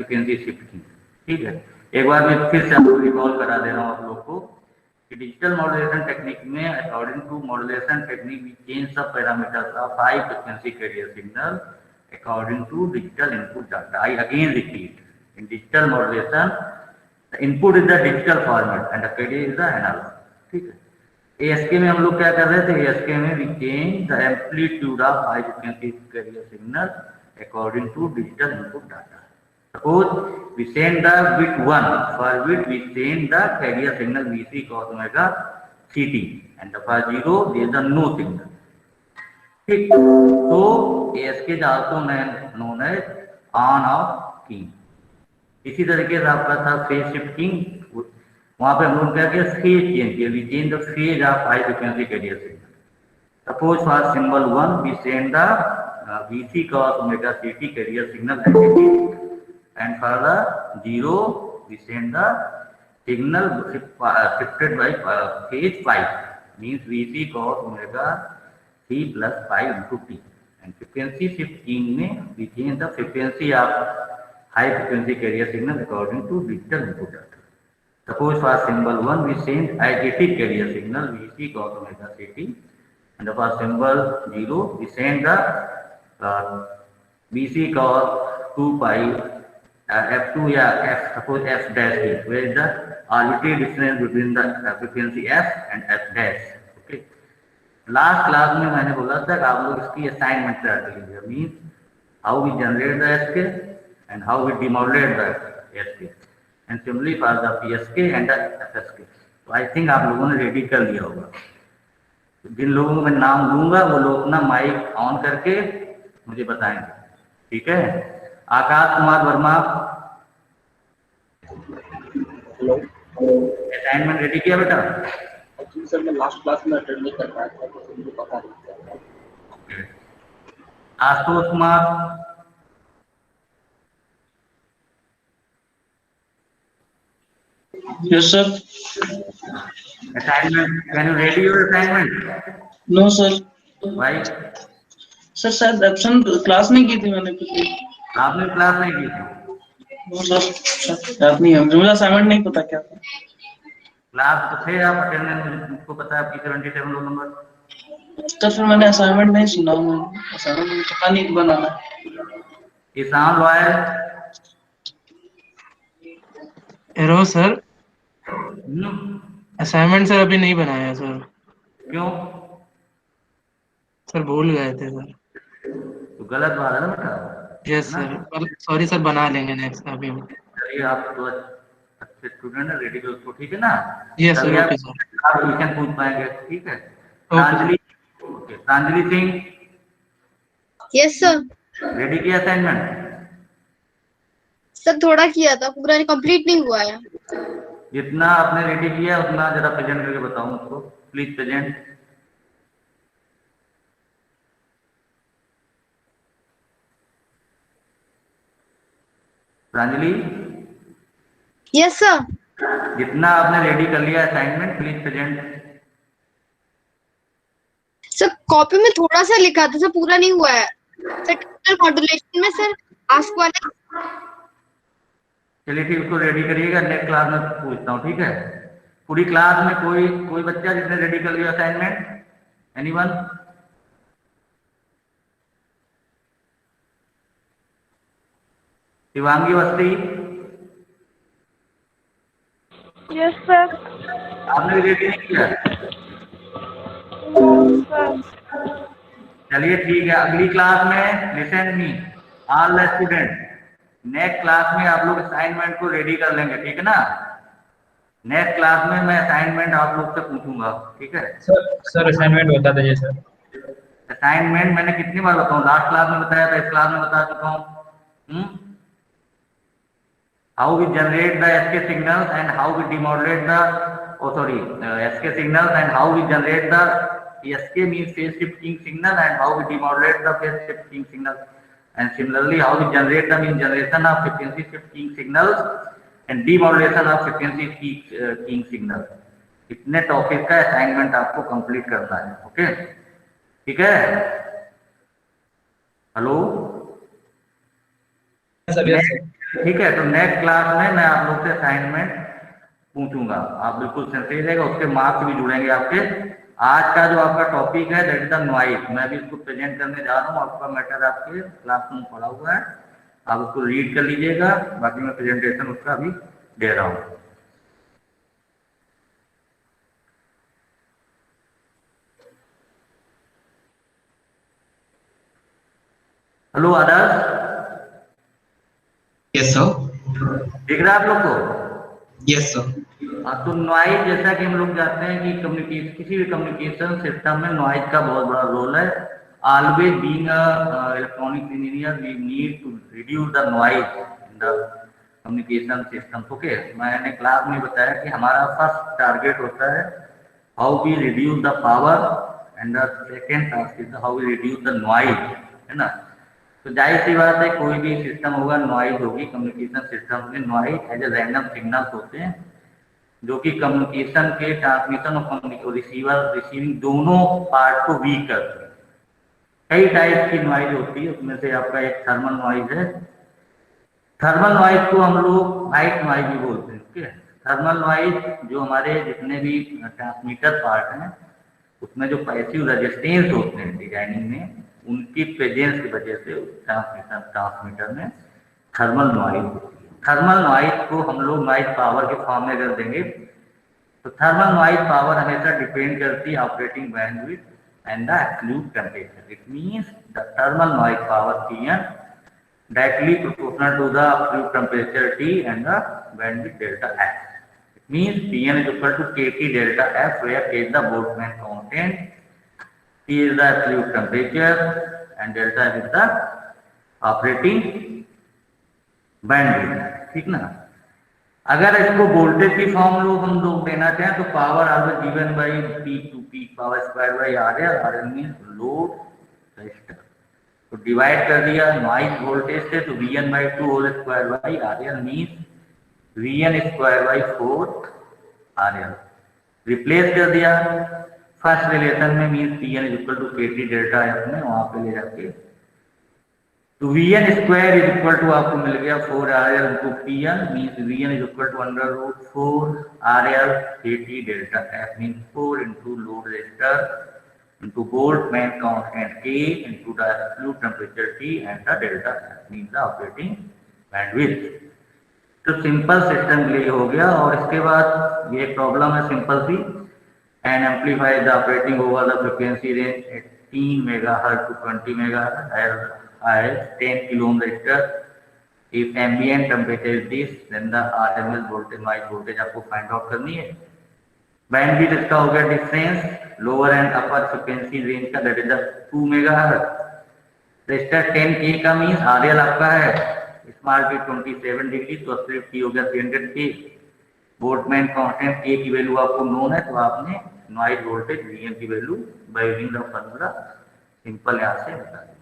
Frequency shifting. ठीक है, एक बार मैं फिर से आपको रिकॉल करा दे रहा हूँ आप लोग को कि डिजिटल मॉड्यूलेशन टेक्निक में according to modulation technique we change the parameters of high frequency carrier signal according to digital input data. I again repeat, in digital modulation the input is the digital format and the carrier is the analog. ठीक है, ASK में हम लोग क्या कर रहे थे, ASK में we change the amplitude of high frequency carrier signal according to digital input data. Suppose we send the bit 1, for which we send the carrier signal VC cos omega CT, and for 0 there is a no signal. ठीक, तो ASK is also known as on off key. इसी तरीके से आपका था phase shifting, वहां पे हम लोग क्या किया, फेज चेंज किया, we change the phase of high frequency carrier signal. Suppose for symbol 1 we send the VC cos omega CT carrier signal and for the 0 we send the signal shifted by phase 5, means VC cos omega C plus 5 into T, and frequency shifting में we change the frequency of high frequency carrier signal according to digital input data. Suppose for symbol 1 we send additive carrier signal VC cos omega CT, and for symbol 0 we send the VC cos 2 pi F2 या F, suppose F dash T, where is the arbitrary difference between the frequency F and F dash. Okay, last class में मैंने बोला था कि आप लोग इसकी assignment तैयार कर लीजिए, means how we generate the SK and how we demodulate the SK, and similarly for the PSK and the FSK. तो आई थिंक आप लोगों ने रेडी कर लिया होगा। जिन लोगों को मैं नाम लूंगा वो लोग अपना माइक ऑन करके मुझे बताएंगे। ठीक है, Akash Kumar Verma, hello, assignment ready किया बेटा? एक्चुअली सर मैं लास्ट क्लास में अटेंड नहीं कर पाया था तो मुझे पता नहीं था। Ashutosh Kumar, Yes, sir. assignment, can you ready your assignment? No, sir. Why? Sir शायद एब्सेंट क्लास नहीं की थी मैंने कुछ। आपने क्लास नहीं की थी? नो सर, याद नहीं है मुझे, असाइनमेंट नहीं पता क्या था। क्लास तो थे आप, अटेंडेंस मुझको पता है आपकी 77 रोल नंबर। तो फिर मैंने असाइनमेंट नहीं सुना, असाइनमेंट मुझे पता नहीं बनाना है। किसान lawyer, hello sir, assignment sir अभी नहीं बनाया सर। क्यों? सर भूल गए थे सर। तो गलत बात है ना बेटा। यस सर, सॉरी सर, बना लेंगे नेक्स्ट अभी। चलिए, आप तो अच्छे स्टूडेंट है, रेडी करो, ठीक है ना? Yes sir, okay sir. आप क्वेश्चन पूछ पाएंगे, ठीक है? Pranjali, okay, Pranjali Singh. Yes sir. Ready किया असाइनमेंट? सर थोड़ा किया था, पूरा कंप्लीट नहीं हुआ है। जितना आपने रेडी किया उतना जरा प्रेजेंट करके बताओ मुझको, please present. Pranjali. Yes sir. जितना आपने रेडी कर लिया assignment, please present. Sir copy में थोड़ा सा लिखा था सर, पूरा नहीं हुआ है सर। डिजिटल मॉड्यूलेशन में सर आस्क वाले। चलिए ठीक, उसको रेडी करिएगा, नेक्स्ट क्लास में पूछता हूँ, ठीक है? पूरी क्लास में कोई बच्चा जिसने रेडी कर लिया assignment? Anyone? Shivangi Awasthi. Yes sir. आपने रेडी नहीं किया? चलिए ठीक है, अगली क्लास में listen me all the student, next class में आप लोग असाइनमेंट को रेडी कर लेंगे, ठीक है ना? नेक्स्ट क्लास में मैं असाइनमेंट आप लोग से पूछूंगा, ठीक है? सर असाइनमेंट बता दीजिए सर। असाइनमेंट मैंने कितनी बार बताऊं, लास्ट क्लास में बताया था, इस क्लास में बता चुका हूं। How we generate the ASK signals and how we demodulate the ASK signals and how we generate the SK means phase shifting signal, and how we demodulate the phase shifting signal, and similarly how we generate them in generation of frequency shifting signals and demodulation of frequency keying signal। इतने topic का assignment आपको complete करना है, okay? ठीक है? Hello sir, yes sir. ठीक है, तो नेक्स्ट क्लास में मैं आप लोग से असाइनमेंट पूछूंगा, आप बिल्कुल सिंसियर रहेगा, उसके मार्क्स भी जुड़ेंगे आपके। आज का जो आपका टॉपिक है दैट इज द नॉइज, मैं भी इसको प्रेजेंट करने जा रहा हूँ, आपका मैटर आपके क्लास में पढ़ा हुआ है, आप उसको रीड कर लीजिएगा, बाकी मैं प्रेजेंटेशन उसका भी दे रहा हूँ। हेलो आदर्श, यस सर। दिख रहा है आप लोग को? Yes sir. तो नॉइज, जैसा कि हम लोग जानते हैं कि कम्युनिकेशन, किसी भी कम्युनिकेशन सिस्टम में नॉइज का बहुत बड़ा रोल है। Always being a electronic engineer we need to reduce the noise in the communication system. Okay, मैंने क्लास में बताया कि हमारा फर्स्ट टारगेट होता है how we reduce the power and the second task is how we reduce the noise, है ना। तो जाहिर सी बात है कोई भी सिस्टम होगा नॉइज होगी। कम्युनिकेशन सिस्टम में noise as a random signals होते हैं जो कि कम्युनिकेशन के ट्रांसमिशन और रिसीविंग दोनों पार्ट को वीक करते हैं। कई टाइप की नॉइज होती है, उसमें से आपका एक थर्मल नॉइज है। थर्मल नॉइज को हम लोग व्हाइट नॉइज भी बोलते हैं। ठीक है, थर्मल नॉइज जो हमारे जितने भी ट्रांसमीटर पार्ट हैं उसमें जो पैसिव रेजिस्टेंस होते हैं डिजाइनिंग में, उनकी प्रेजेंस की वजह से ट्रांसमीटर में थर्मल नॉइज होती है। थर्मल नॉइज को हम लोग नॉइज पावर के फॉर्म में कर देंगे। तो थर्मल नॉइज पावर हमेशा डिपेंड करती है operating bandwidth and the absolute temperature. It means the thermal noise power Pn directly proportional to the absolute temperature T and the bandwidth delta F. It means Pn is equal to KT delta F, where K is the Boltzmann constant, T is the absolute temperature and delta F is the operating bandwidth। ठीक ना। अगर इसको voltage की form हम लोग देना चाहें तो power always given by P to P power square by RL। RL means load resistor, तो डिवाइड कर दिया नॉइज वोल्टेज से, तो Vn by 2 whole square by RL means Vn square by 4 RL। Replace कर दिया फर्स्ट रिलेशन में, means Pn is equal to KT delta F में, वहां पे ले जाके तो Vn square is equal to आपको मिल गया 4 RL into Pn, means Vn is equal to under root 4 RL KT delta F, means 4 into load resistor into Boltzmann constant K into the absolute temperature T and the delta F means the operating bandwidth। तो simple system के लिए हो गया। और इसके बाद ये problem है सिंपल सी, and amplify the operating over the frequency range 18 megahertz to 20 megahertz as 10 kilo ohm resistor। if ambient temperature is this then the RMS voltage noise voltage आपको फाइंड आउट करनी है। बैंडविड्थ इसका हो गया difference lower end upper frequency range का, that is the 2 megahertz. Resistor 10K का means RL आपका है स्मॉल p 27 डिग्री, तो एब्सोल्यूट P हो गया 300K। बोल्ट्जमैन कांस्टेंट K की वैल्यू आपको नोन है, तो आपने नॉइज वोल्टेज Vn की value by using the formula simple यहां से बता दिया।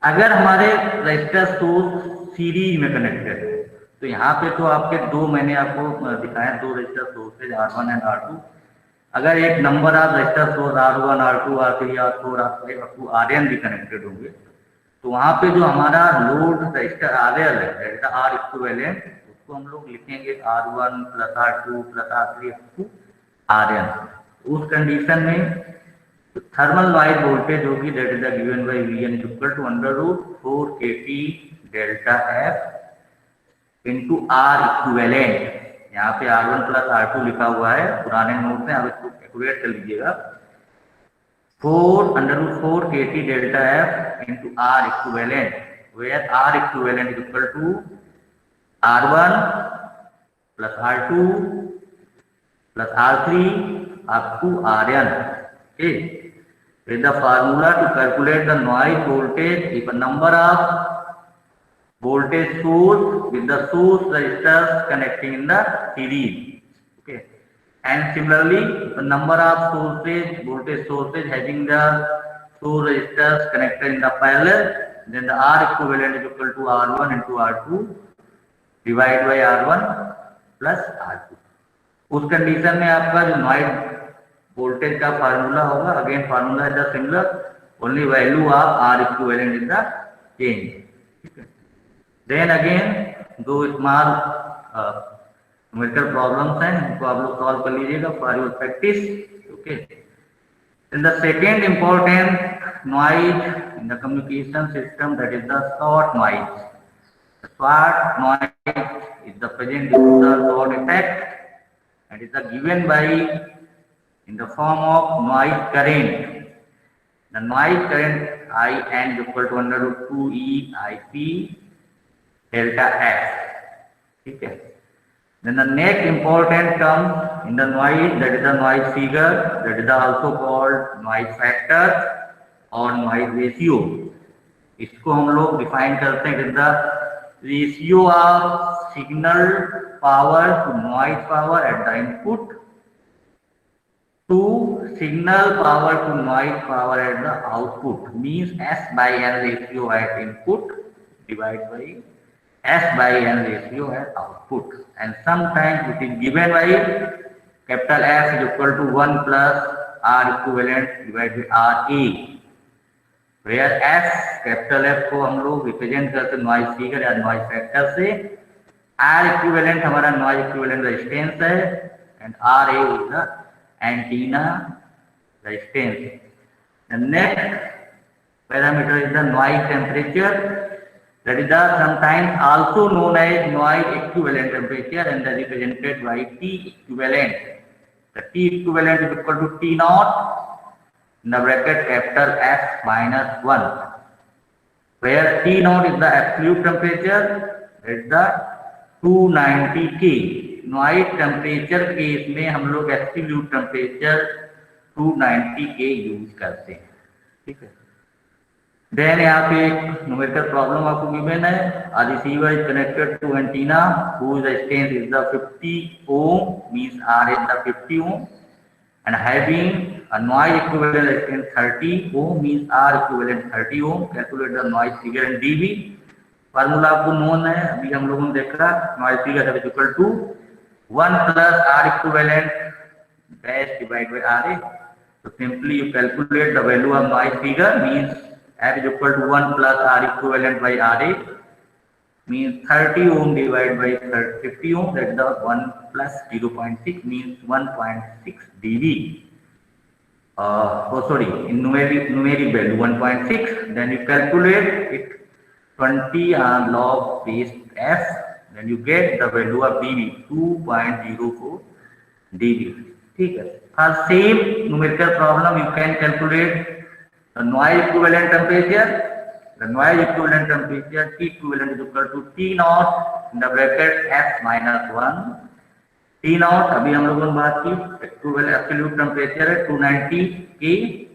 अगर हमारे रेजिस्टर सोर्स सीरीज में कनेक्टेड है तो यहाँ पे तो आपके दो मैंने आपको दिखाया, दो register sources R1 and R2। अगर एक number of register source R1 R2 R3 R4 R5 up to Rn भी कनेक्टेड होंगे, तो वहाँ पे जो हमारा लोड रजिस्टर RL है दैट इज R इक्विवेलेंट, उसको हम लोग लिखेंगे R1 plus R2 plus R3 up to Rn। उस कंडीशन में थर्मल नॉइज वोल्टेज होगी that is given by Vn is equal to under root 4 KT delta F into R equivalent. यहाँ पे R1 plus R2 लिखा हुआ है पुराने note में, आप इसको कैलकुलेट कर लीजिएगा। 4 under root 4 KT delta F into R equivalent, where R equivalent is equal to R1 plus R2 plus R3 up to Rn। Okay, with the formula to calculate the noise voltage if a number of voltage source with the source resistors connecting in the series। Okay, and similarly the number of sources voltage sources having the source resistors connected in the parallel, then the R equivalent is equal to R1 into R2 divided by R1 plus R2। उस condition में आपका जो noise voltage का formula होगा, again formula is the similar, only value of R equivalent is the change. ठीक है, then again दो small numerical problems हैं, इनको आप लोग सॉल्व कर लीजिएगा for your practice. Okay. Then the second important noise in the communication system, that is the short noise. The short noise is the present due to the short effect and is given by in the form of noise current. The noise current I n is equal to under root 2 E I P delta S. ठीक है. Then the next important term in the noise, that is the noise figure, that is also called noise factor or noise ratio. इसको हम लोग define करते हैं the ratio of signal power to noise power at the input to signal power to noise power at the output, means S/N ratio at input divide by S/N ratio at output, and sometimes it is given by capital F is equal to 1 plus R equivalent divided by RA, where S capital F को हम लोग represent करते noise figure या noise factor से, R equivalent हमारा noise equivalent resistance है, and RA is the antenna resistance. The next parameter is the noise temperature. That is the sometimes also known as noise equivalent temperature and that is represented by T equivalent. The T equivalent is equal to T naught in the bracket capital F minus 1, where T naught is the absolute temperature, that is the 290 K. Noise temperature case में हम लोग absolute temperature 290 K use करते हैं. ठीक है. Then यहाँ पे एक न्यूमेरिकल प्रॉब्लम आपको गिवन है. A receiver is connected to antenna whose resistance is the 50 ohm, means R is the 50 ohm, and having a noise equivalent resistance 30 ohm, means R equivalent 30 ohm. Calculate the noise figure in dB. Formula आपको known है, अभी हम लोगों ने देखा. Noise figure है equal to 1 plus R equivalent dash divided by RA. So simply you calculate the value of noise figure, means F is equal to 1 plus R equivalent by RA, means 30 ohm divided by 50 ohm, that is the 1 plus 0.6 means 1.6 dB. In numeric value 1.6, then you calculate it 20 on log base F, then you get the value of dB 2.04 dB. ठीक है. For same numerical problem you can calculate the noise equivalent temperature. The noise equivalent temperature T equivalent is equal to T naught in the bracket F minus 1. T naught अभी हम लोगों ने बात की, equivalent absolute temperature है 290 K.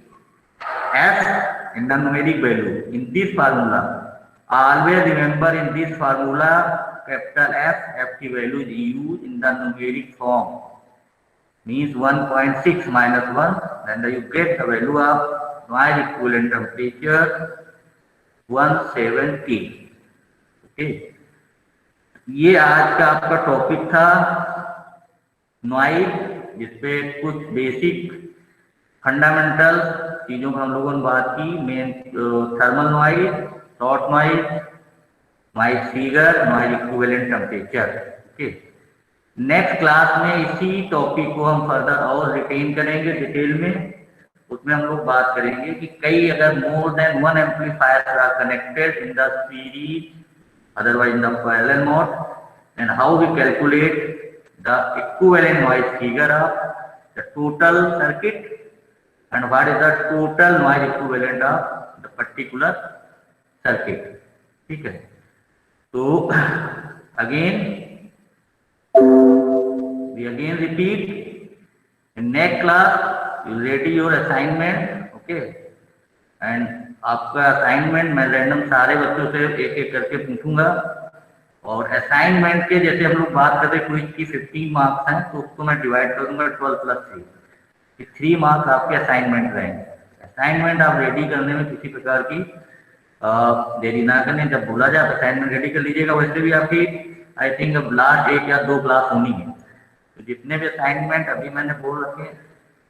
F in the numeric value in this formula. Always remember in this formula capital F की value is used in the numeric form, means 1.6 minus 1, then you get the value of noise equivalent temperature 170. Okay. ये आज का आपका topic था noise, जिसपे कुछ basic fundamental चीजों का हम लोगों ने बात की. Main thermal noise, short noise, noise figure, noise equivalent temperature. Okay. Next class में इसी टॉपिक को हम फर्दर और रिटेन करेंगे डिटेल में. उसमें हम लोग बात करेंगे कि कई अगर more than one amplifier are connected in the series, otherwise in the parallel mode, and how we calculate the equivalent noise figure of the total circuit and what is the total noise equivalent of the particular circuit. ठीक है. तो again we again repeat in next class you ready your assignment. okay, and आपका assignment मैं random सारे बच्चों से एक एक करके पूछूंगा, और असाइनमेंट के जैसे हम लोग बात करते हैं क्विज की 15 मार्क्स हैं, तो उसको मैं डिवाइड कर दूंगा 12 प्लस 3, 3 मार्क्स आपके असाइनमेंट रहेंगे. असाइनमेंट आप रेडी करने में किसी प्रकार की देरी ना करने, जब बोला जाए असाइनमेंट रेडी कर लीजिएगा. वैसे भी आपकी आई थिंक अब लास्ट 1 या 2 क्लास होनी है, तो जितने भी असाइनमेंट अभी मैंने बोल रखे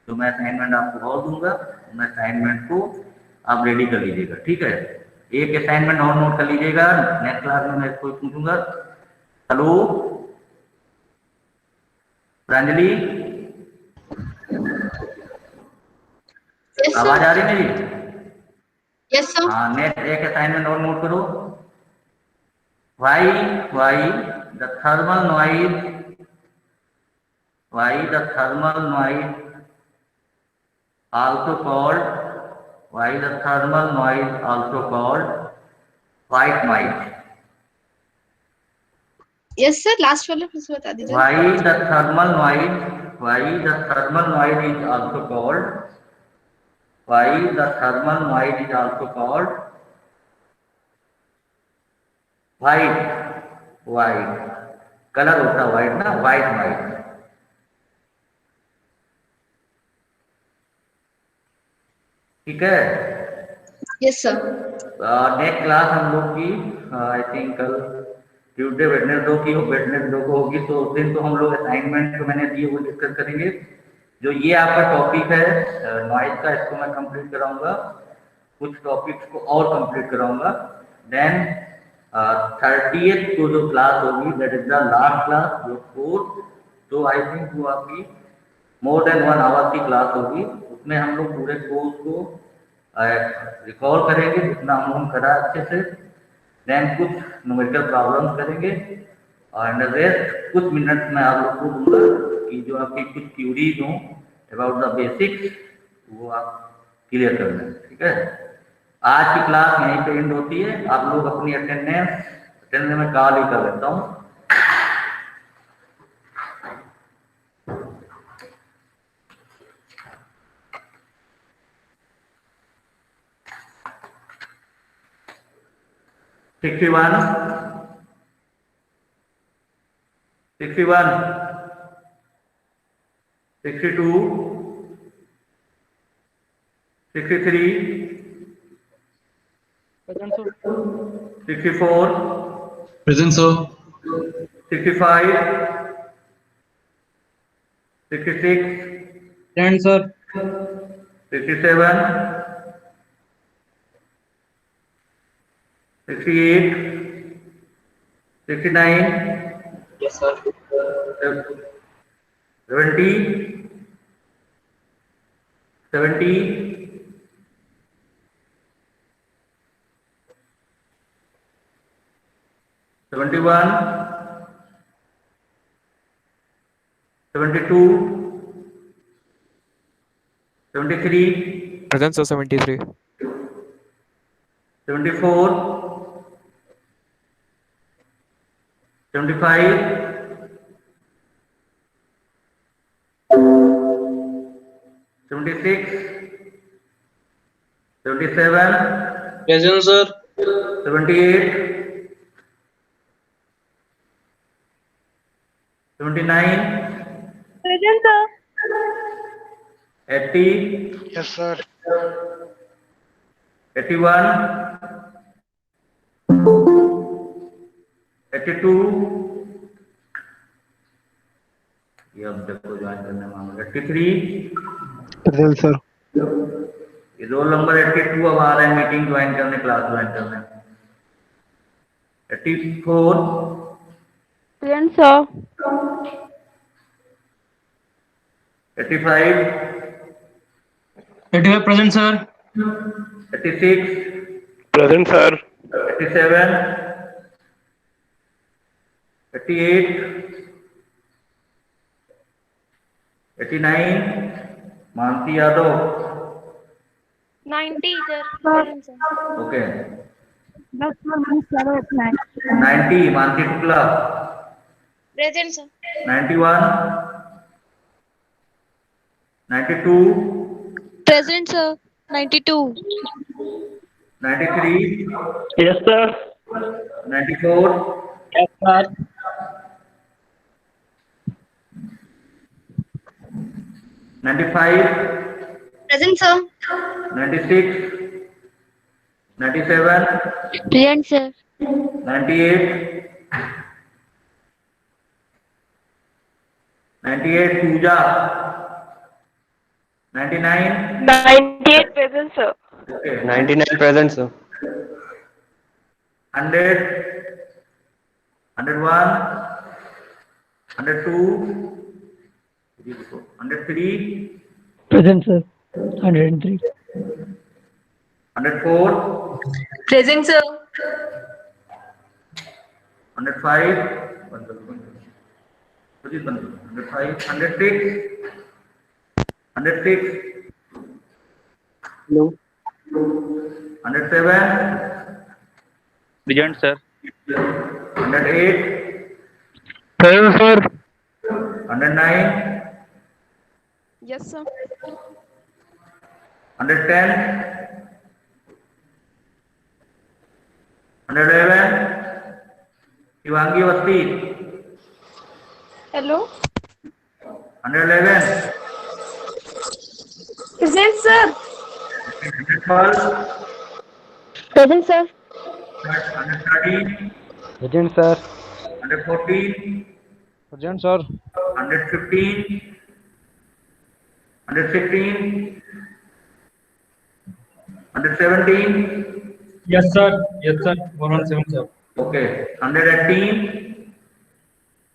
तो मैं असाइनमेंट आपको और दूंगा, मैं असाइनमेंट को आप रेडी कर लीजिएगा. ठीक है. एक असाइनमेंट और नोट कर लीजिएगा, नेक्स्ट क्लास में मैं कोई पूछूंगा। हेलो प्रांजलि, Yes, आवाज sir. आ रही मेरी? Yes, sir. हाँ, नेक्स्ट एक असाइनमेंट और नोट करो। Why the thermal noise also called white noise? Yes, sir. Last वाला फिर से बता दीजिए। Why the thermal noise is also called white colour होता है white ना, white noise। ठीक है। Yes, sir. नेक्स्ट क्लास हम लोग की आई थिंक कल ट्यूसडे वेडनेसडे को होगी, तो उस दिन तो हम लोग असाइनमेंट जो मैंने दिए वो डिस्कस करेंगे। जो ये आपका टॉपिक है नॉइज का, इसको मैं कंप्लीट कराऊंगा, कुछ टॉपिक्स को और कंप्लीट कराऊंगा। देन 30th को जो क्लास होगी that is the last class, जो फोर्थ, तो आई थिंक वो आपकी मोर देन 1 आवर की क्लास होगी। उसमें हम लोग पूरे कोर्स को रिकॉल करेंगे जितना हम लोग करा अच्छे से। देन कुछ न्यूमेरिकल प्रॉब्लम्स करेंगे और रेस्ट कुछ मिनट्स में आप लोग को दूंगा कि जो आपकी कुछ क्यूरीज हों अबाउट द बेसिक्स वो आप क्लियर कर लें। ठीक है, आज की क्लास यहीं पे एंड होती है। आप लोग अपनी अटेंडेंस में कॉल ही कर लेता हूँ। Sixty-one, 62, 63, 64, Present, sir. 65, 66, Present, sir. 67, 68, 69, Yes, sir. 70, 70, 71, 72, 73, Present, sir. 73. 74, 75, 76, 77, Present, sir. 78, 79, Present, sir. 80, Yes, sir. 81, 82, ये अब देखो ज्वाइन करने मांगा 83, Present, sir. ये रोल नंबर 82 अब आ रहे हैं मीटिंग ज्वाइन करने, क्लास ज्वाइन करने। 84, Present, sir. 85, 85 present, sir. 86, Present, sir. 87, 88, 89, Mansi Yadav, 90, sir. Present, sir. Okay. That's my 90, Mansi Shukla. Present, sir. 91, 92, Present, sir. 92. 93, Yes, sir. 94, Yes, sir. 95, Present, sir. 96, 97, Present, sir. 98, 98 Puja, 99, 98, present, sir. okay, 99 present, sir. 100, 101, 102, 103, Present, sir. 103. 104, Present, sir. 105, 105, 106, 106, No. 107, Present, sir. 108, Present, sir. 109, Yes, sir. 110, 111, Shivangi Vasti, Hello. 111, Present, sir. 112, Present, sir. 113, Present, sir. 114, Present, sir. 115, 116, 117, Yes, sir. Yes, sir. 117, sir. okay, 118,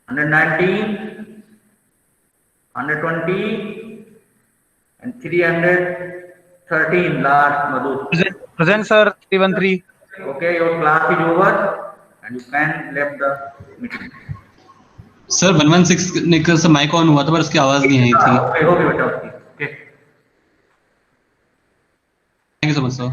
119, 120, and 313 last, Madhu. Present, sir. 313. Okay, your class is over and you can left the meeting. Sir 116 ने का mic on हुआ था पर उसकी आवाज नहीं आई थी। Okay, हो गई बेटा उसकी। Okay. Thank you so much sir.